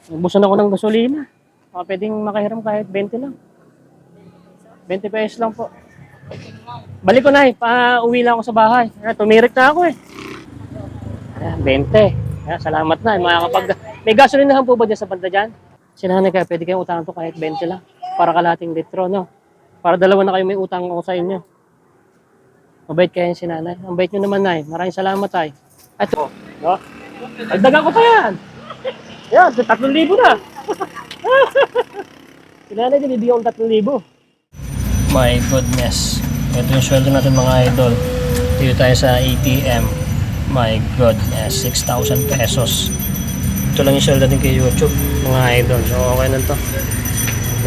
Ubusan ako ng gasolina. Baka pwedeng makahiram kahit 20 lang. 20 pesos lang po. Balik ko na pa-uwi lang ako sa bahay. Tumirik na ako eh. 20. Salamat na. May gasolinahan po ba dyan sa banda dyan? Sinanay kaya pwede kayong utang to kahit 20 lang. Para kalating litro, no? Para dalawa na kayo may utang ako sa inyo. Mabait kayo yung sinanay. Ang bait nyo naman, Nay. Maraming salamat, Tay. Ito. No? Dagdagan ko pa yan. Yan, 3,000 na. Sinanay, binibigyan ko 3,000. My goodness. Ito yung sweldo natin mga idol. Dito tayo sa ATM. My goodness, 6,000 pesos. Ito lang yung sweldo natin kay YouTube, mga idol. So, okay na to.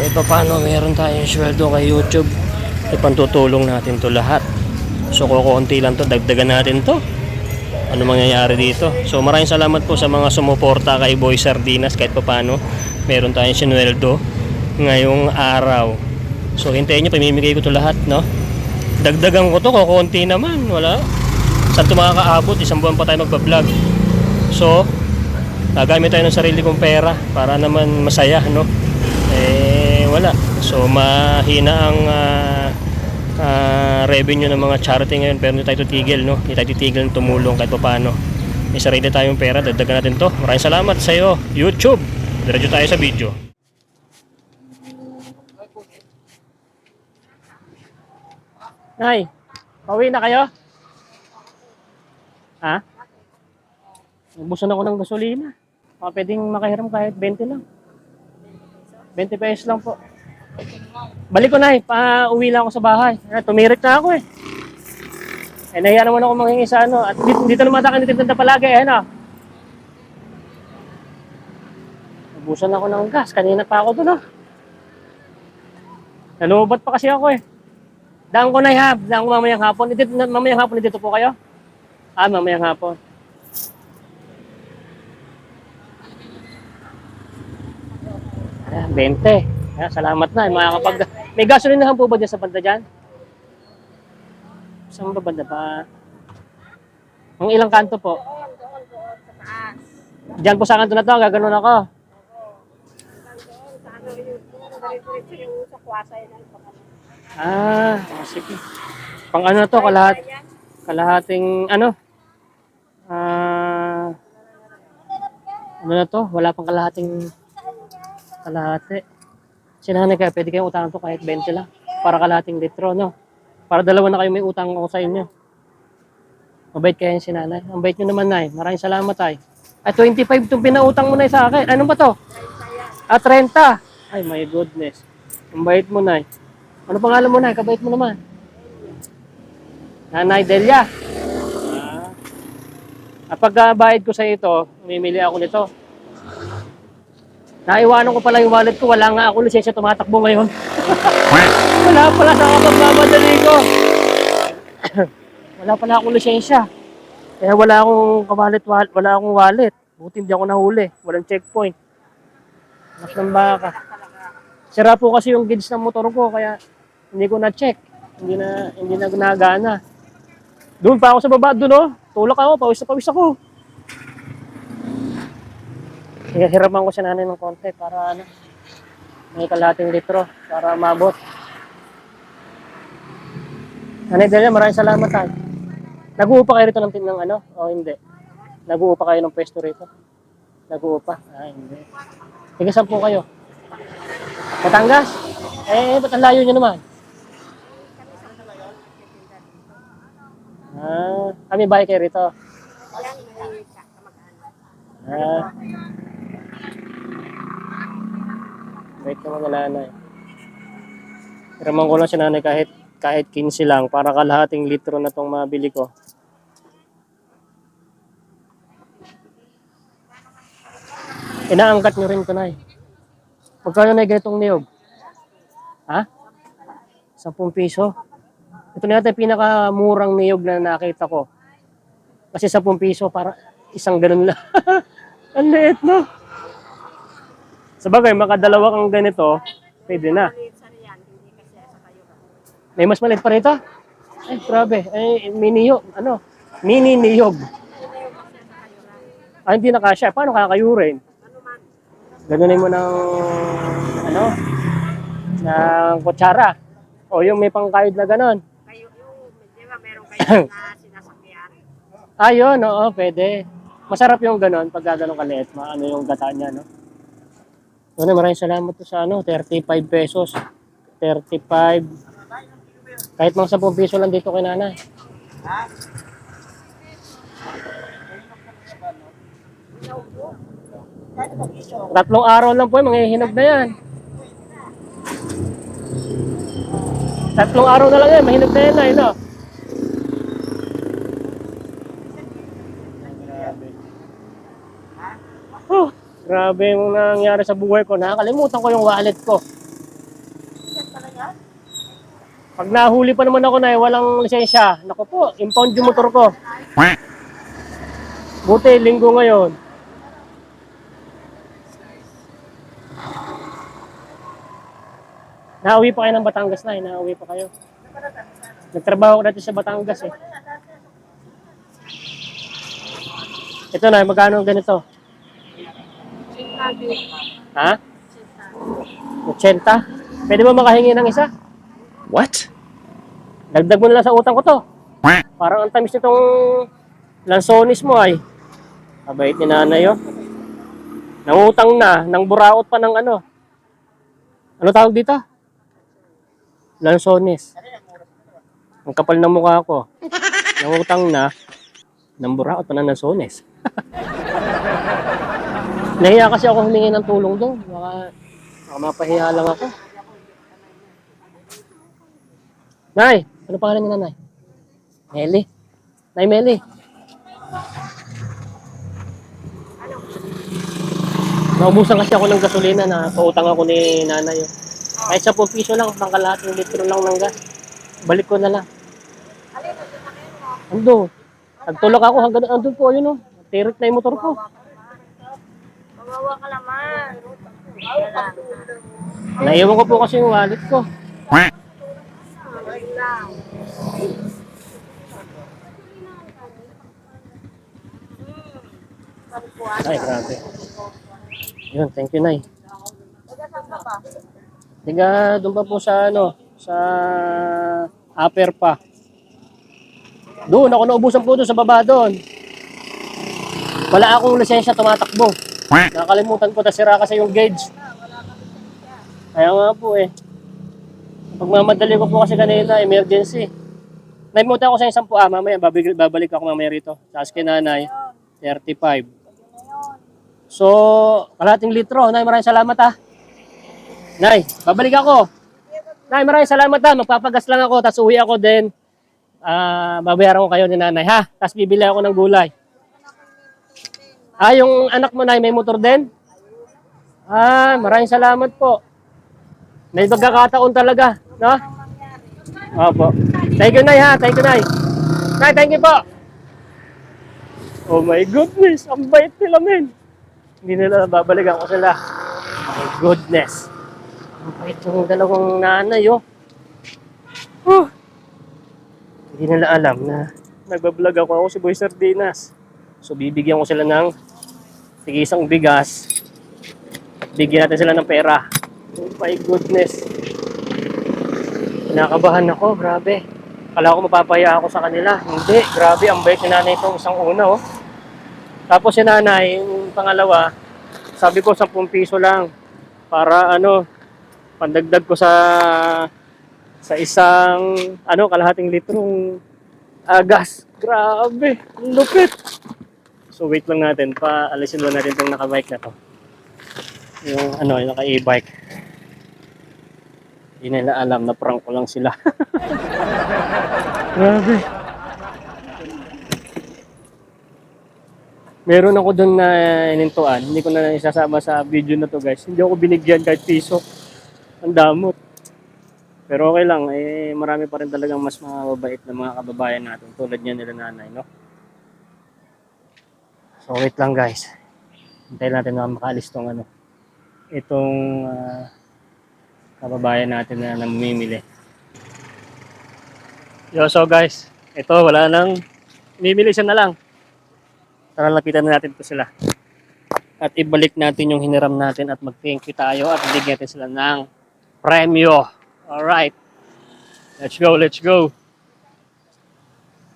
E paano meron tayong sweldo kay YouTube? Ipantutulong natin to lahat. So, kukunti lang to. Dagdagan natin to. Ano mangyayari dito? So, maraming salamat po sa mga sumuporta kay Boy Sardinas. Kahit paano meron tayong sinweldo ngayong araw. So, hintayin nyo, pamimigay ko to lahat, no? Dagdagan ko to, kukunti naman. Wala. Saan ito makakaabot? Isang buwan pa tayo magpa-vlog. So, gagamit tayo ng sarili kong pera para naman masaya, no? Wala. So, mahina ang revenue ng mga charity ngayon. Pero hindi tayo titigil, no? Hindi tayo titigil ng tumulong kahit paano. May sarili tayong pera, dagdagan natin to. Maraming salamat sa iyo, YouTube. Diretso tayo sa video. Nay, pauwi na kayo? Ha? Ubusan ako ng gasolina. Baka pwedeng makahiram kahit 20 lang. 20 pesos lang po. Balik ko na pa-uwi lang ako sa bahay. Tumirik na ako eh. Nahiya naman ako manghingi sa ano. At dito naman tayo nagtitinda palagi no? Ubusan ako ng gas. Kanina pa ako doon Nalubat pa kasi ako eh. Daan ko na daan ko mamayang hapon. Mamayang hapon dito po kayo? Mamayang hapon. Ayan, 20. Salamat na. May gasolinahan po ba dyan sa banda dyan? Saan ba banda pa? Ang ilang kanto po? Diyan po sa kanto na to, gaganon ako. Sige. Pang ano na to, kalahating ano? Ano na to? Wala pang kalahati. Sinanay kaya pwede kayong utang to kahit 20 lang. Para kalahating litro, no? Para dalawa na kayo may utang ako sa inyo. Mabait kayo yung sinanay. Ang bait nyo naman, Nay. Maraming salamat, Tay. 25 itong pinautang mo na sa akin. Ano ba to? 30. Ay, my goodness. Ang bait mo, Nay. Ano pangalan mo, Nay? Kabait mo naman. Nanay Delia. Kapag bayad ko sa ito, mamimili ako nito. Naiwanan ko pala yung wallet ko. Wala nga ako lisensya tumatakbo ngayon. Wala pala sa kapagmamadali ko. Wala pala akong lisensya. Kaya wala akong wallet. Buti hindi ako nahuli. Walang checkpoint. Mas ng baka. Sira po kasi yung gauge ng motor ko kaya hindi ko na-check. Hindi na gunagana. Doon pa ako sa baba doon Tulak ako, pawis na pawis ako. Kaya hiraman ko si nanay ng konti para may kalahating litro para mabot. Nanay Delia, maraming salamat tayo. Nag-uupa kayo rito ng ano? O hindi? Nag-uupa kayo ng pwesto rito? Nag-uupa? Hindi. Tiga saan po kayo? Batangas? Ba't ang layo nyo naman? Kami bahay kayo rito? Wait ka mga nanay. Hiraman ko lang si nanay kahit 15 lang para kalahating litro na tong mabili ko. Inaangkat nyo rin ko, Nay. Magkano na ganitong niyog? 10 piso? Ito na yata yung pinakamurang niyog na nakita ko. Kasi 10 piso para isang ganun lang. Ang liit, no? Sabagay, makadalawa kang ganito, pwede na. May mas maliit pa rito? Ay, grabe. Mini niyog. Hindi na kasya. Paano kakayurin? Ganunin mo ng, ano, ng kutsara. O yung may pangkayod na ganon. Kayo, yung, di ba meron kayo na sinasakyan? Ayun, oo, pwede. Masarap yung ganon pag gano'n kaliit. Ano yung gata niya, no? Ano, maraming salamat po sa ano, 35 pesos. 35. Kahit mga 10 piso lang dito kay nanay. Tatlong araw lang po, manghihinog na yan. Tatlong araw na lang yan, mahinog na yan na, no? Grabe yung nangyari sa buhay ko. Nakakalimutan ko yung wallet ko. Pag nahuli pa naman ako na walang lisensya, naku po, impound yung motor ko. Buti, linggo ngayon. Nauwi pa kayo ng Batangas na, nauwi pa kayo. Nagtrabaho ko dati sa Batangas eh. Ito na, magkano ganito? Ha? 80? Pwede ba makahingi ng isa? What? Dagdag mo na lang sa utang ko to. Parang ang tamis nitong lansonis mo ay. Kabait ni nanay yun. Nangutang na, nang buraot pa ng ano. Ano tawag dito? Lansonis. Ang kapal ng mukha ko. Nangutang na, nang buraot pa ng lansonis. Nahiya kasi ako humingi ng tulong doon. Baka mapahiya lang ako. Nay, ano pangalan niya, Nay? Meli. Nay Meli. Naubusan kasi ako ng gasolina na pautang ako ni nanay. Kahit 10 piso lang, pangkalahating litro lang ng gas. Balik ko na lang. Ando. Nagtulak ako hanggang andun po, yun o. Tirik na yung motor ko. Mawawa ka naman. Naiwan ko po kasi yung wallet ko. Ay, grabe. Yun, thank you, Nay. Tiga, doon pa po sa ano, sa upper pa. Doon, ako naubusan po doon sa baba doon. Wala akong lisensya tumatakbo. Nakalimutan ko, nasira kasi yung gauge. Kaya nga po eh. Pagmamadali ko po kasi kanina, emergency. Naimutan ako sa isang po, mamaya, babalik ako mamaya rito. Tapos kay nanay, 35. So, kalahating litro. Nay, maraming salamat ha. Nay, babalik ako. Nay, maraming salamat ha. Magpapagas lang ako, tapos uwi ako din. Babayaran ko kayo ni nanay ha. Tapos bibili ako ng gulay. Yung anak mo, Nay, may motor din? Maraming salamat po. May pagkakataon talaga, no? Opo. Thank you, Nay, ha? Thank you, Nay. Nay, thank you po. Oh my goodness, ang bait nila, men. Hindi nila babalikan ko sila. My goodness. Ang bait yung dalawang nanay, oh. Hindi nila alam na nagbablog ako si Boy Sardinas. So, bibigyan ko sila ng isang bigas. Bigyan natin sila ng pera. Oh my goodness. Kinakabahan ako, grabe. Kala ko mapapaya ako sa kanila. Hindi, grabe, ang bait ni nanay itong isang una, oh. Tapos si nanay, yung pangalawa, sabi ko 10 piso lang para pandagdag ko sa isang kalahating litrong gas. Grabe, lupit. So wait lang natin, paalisin lang natin itong naka-bike na to. Yung naka-e-bike. Hindi nila alam na prank ko lang sila. Grabe. Meron ako doon na inintuan. Hindi ko na isasama sa video na to, guys. Hindi ako binigyan kahit piso. Ang damot. Pero okay lang. Marami pa rin talagang mas mababait na mga kababayan natin. Tulad niya nila nanay, no? So wait lang, guys. Hintayin natin na makaalis itong kababayan natin na namimili. So guys, ito wala nang mimili siya na lang. Tara, lapitan na natin po sila. at ibalik natin yung hiniram natin at mag-thank you tayo at bigyan natin sila ng premyo. Alright. Let's go, let's go.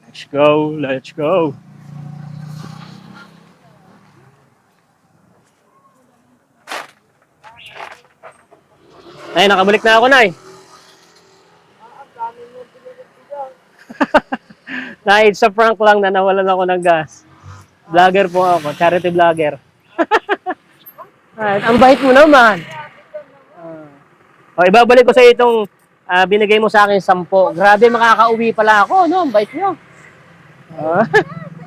Let's go, let's go. Nay, nakabalik na ako, Nay. Nay, it's a prank lang na nawalan ako ng gas. Vlogger po ako, charity vlogger. Right, ang bait mo naman. Ibabalik ko sa itong binigay mo sa akin 10. Grabe, makakauwi pala ako, no? Ang bait nyo.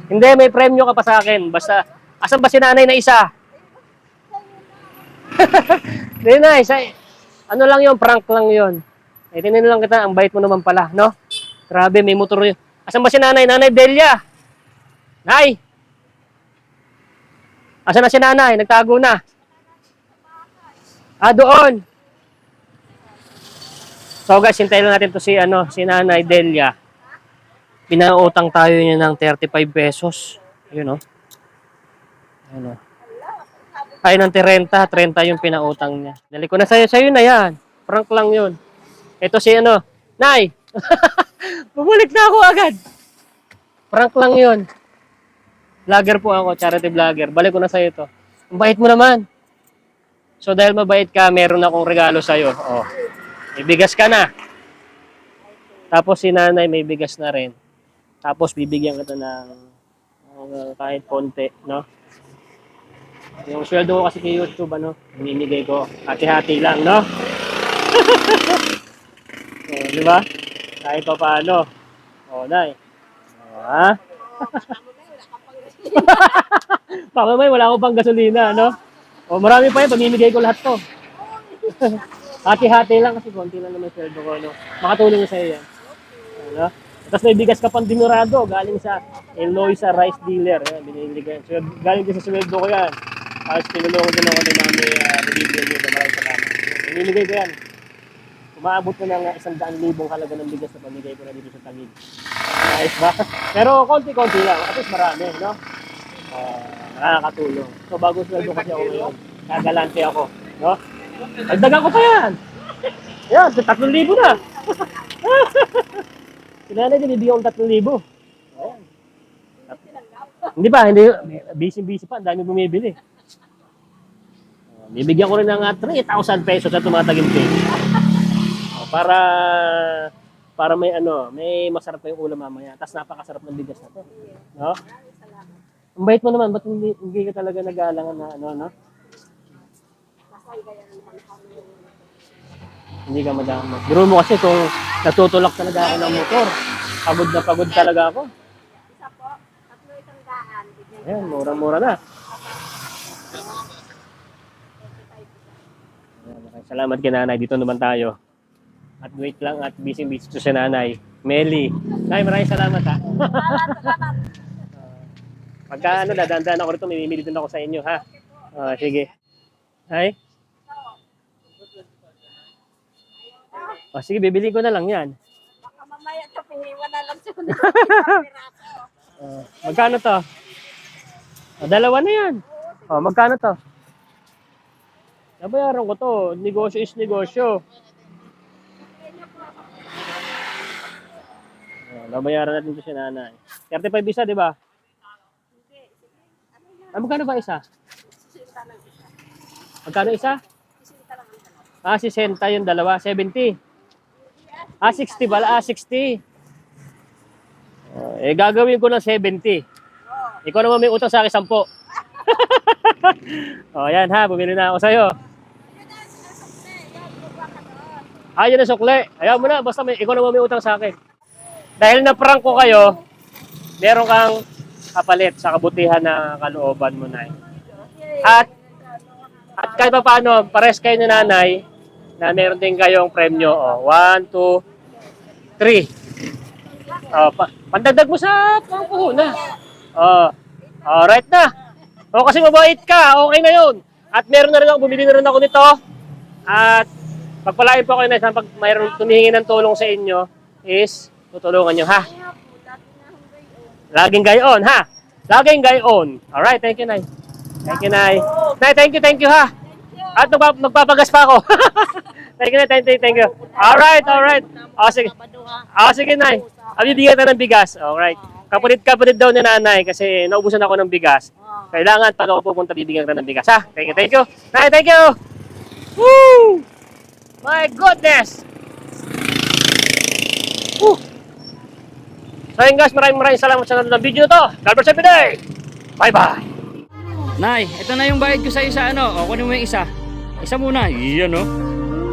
Hindi, may premyo ka pa sa akin. Basta, asan ba si nanay na isa? Hindi na, isa. Ano lang yun, prank lang yun. Tinin lang kita, ang bait mo naman pala, no? Grabe, may motor yun. Asan ba si nanay? Nanay Delia? Nay! Asan na si nanay? Nagtago na. Doon. So guys, hintayin lang natin to si Nanay Delia. Pinautang tayo niya ng 35 pesos. Ayun, oh. Ayun, oh. Ay, ng 30 yung pinautang niya. Dali ko na sa'yo na yan. Prank lang yun. Ito si Nay! Bumalik na ako agad. Prank lang yun. Vlogger po ako, charity vlogger. Balik ko na sa'yo ito. Ang bait mo naman. So dahil mabait ka, meron akong regalo sa'yo. Oh. May bigas ka na. Tapos si nanay may bigas na rin. Tapos bibigyan kita ng kahit konti, no? Yung sweldo ko kasi kay YouTube, hinimigay ko. Hati-hati lang, no? Di ba? Kahit pa paano. Nay. Ha? Mamay, wala akong pang gasolina, no? Marami pa yan, pamimigay ko lahat to. Hati-hati lang kasi konti lang naman sweldo ko, no? Makatulong sa iyo yan. Tapos may bigas ka pang dinurado, galing sa Eloisa Rice Dealer. Yan, binili ko yan. So, galing din sa sweldo ko yan. Tapos tinulungan din ako din namin review nyo. Maraming salamat. Pinimigay ko yan. Umaabot ko ng 100,000 halaga ng bigas na pamigay ko na dito sa Taguig. Nice ba? Pero konti-konti lang. At least marami, no? Nakakatulong. So bago sweldo kasi ako ngayon, kagalante ako, no? Dagdagan ko pa yan. Yan, 3,000 na. Sinanay din, bibigyan ko 3,000. Ayan. Hindi pa, busy pa, ang dami bumibili. Bibigyan ko rin ng 3,000 pesos at tumataginting. Para may masarap pa yung ulam mamaya. Tapos napakasarap ng bigas na to. No? Ang bait mo naman, ba't hindi ka talaga nag-aalangan na no? Hindi ka madama. Biro mo kasi kung natutulak talaga ako ng motor. Pagod na pagod talaga ako. Isa po, 3,100. Ayan, mura-mura na. Ayan, salamat kay nanay. Dito naman tayo. At wait lang at busy-busy to si nanay. Meli. Nay, maraming salamat ha. Pagka dadaan ako rito, mamimili din ako sa inyo ha. Sige. Ay? Sige, bibili ko na lang yan. Baka mamaya ito, piniwan na lang siya. Magkano to? Dalawa na yan. Magkano to? Nabayaran ko to. Negosyo is negosyo. Nabayaran natin to si nanay. 35 isa, di ba? Magkano ba isa? Magkano isa? 60 yung dalawa. 70. 60 bala. 60. Gagawin ko ng 70. Ikaw naman may utang sa akin 10. Yan ha. Bumili na ako sa'yo. Yan na sukle. Ayaw mo na. Basta ikaw naman may utang sa akin. Dahil na-prank ko kayo, meron kang kapalit sa kabutihan na kalooban mo na. At kahit pa paano, pares kayo ni nanay, na meron din kayong premyo. 1, 2, 3. Pandagdag mo sa pangpuhunan. Right na. Kasi mabait ka. Okay na yun. At meron na rin ako, bumili na rin ako nito. At pagpalain po kayo na isang pag mayroon tumihingi ng tulong sa inyo, is tutulungan nyo, ha? Laging gayon, ha? Laging gayon. Alright, thank you, Nay. Thank you, Nay. Nay, thank you ha. At magpapagas pa ako. Thank you, Nay. Thank you. Alright. Sige. Sige, Nay. Bibigyan ka ng bigas. Alright. Kapalit daw ni Nanay kasi naubusan ako ng bigas. Kailangan pag ako pupunta, bibigyan ka ng bigas, ha? Thank you. Nay, thank you. Woo! My goodness! Woo! So yun guys, maraming salamat sa nanonood ng video na to. God bless every day! Bye-bye! Nay, ito na yung bayad ko sa isa, ano? O, kunin mo yung isa. Isa muna. Iyan, no?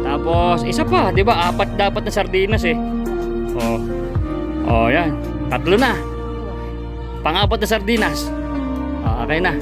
Tapos, isa pa. Di ba? 4 dapat na sardinas, eh. Yan. 3 na. Pang-4 na sardinas. Okay na.